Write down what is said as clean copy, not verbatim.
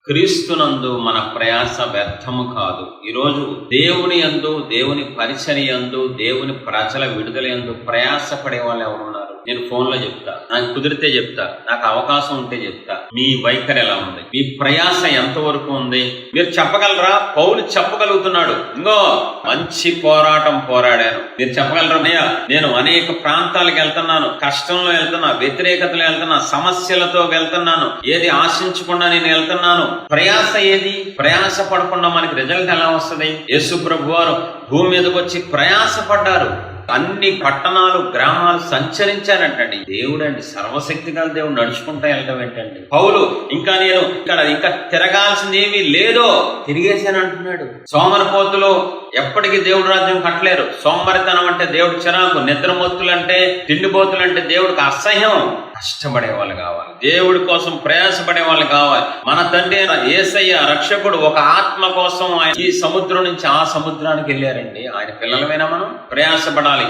క్రీస్తునందు మన ప్రయాస వ్యర్థము కాదు. ఈరోజు దేవుని యందు, దేవుని పరిచర్య యందు, దేవుని ప్రజల విడుదల యందు ప్రయాసపడే వాళ్ళు ఎవరున్నారు? నేను ఫోన్లో చెప్తా, నాకు కుదిరితే చెప్తా, నాకు అవకాశం ఉంటే చెప్తా. మీ వైఖరి ఎలా ఉంది? మీ ప్రయాస ఎంతవరకు ఉంది? మీరు చెప్పగలరా? పౌలు చెప్పగలుగుతున్నాడు, ఇంకో మంచి పోరాటం పోరాడాను. మీరు చెప్పగలరా? అయ్యా, నేను అనేక ప్రాంతాలకు వెళ్తున్నాను, కష్టంలో వెళ్తున్నా, వ్యతిరేకతలు వెళ్తున్నా, సమస్యలతో వెళ్తున్నాను, ఏది ఆశించకుండా నేను వెళ్తున్నాను. ప్రయాస ఏది? ప్రయాస పడకుండా మనకి రిజల్ట్ ఎలా వస్తుంది? యేసు ప్రభు వారు భూమి మీదకి వచ్చి ప్రయాస పడ్డారు. అన్ని పట్టణాలు, గ్రామాలు సంచరించారంటండి. దేవుడు అండి, సర్వశక్తి గల దేవుడు నడుచుకుంటా వెళ్ళటం ఏంటండి? పౌలు నేను ఇంకా తిరగాల్సింది ఏమీ లేదో తిరిగేశాను అంటున్నాడు. సోమరిపోతులు ఎప్పటికీ దేవుడు రాజ్యం కట్టలేరు. సోమరితనం అంటే దేవుడు చిరాకు, నిద్రమొత్తులు అంటే, తిండిపోతులు అంటే దేవుడికి అసహ్యం. కష్టపడే వాళ్ళు కావాలి, దేవుడి కోసం ప్రయాసపడే వాళ్ళు కావాలి. మన తండ్రి యేసయ్య రక్షకుడు ఒక ఆత్మ కోసం ఆయన ఈ సముద్రం నుంచి ఆ సముద్రానికి వెళ్ళారండి. ఆయన పిల్లలమైనా మనం ప్రయాసపడాలి.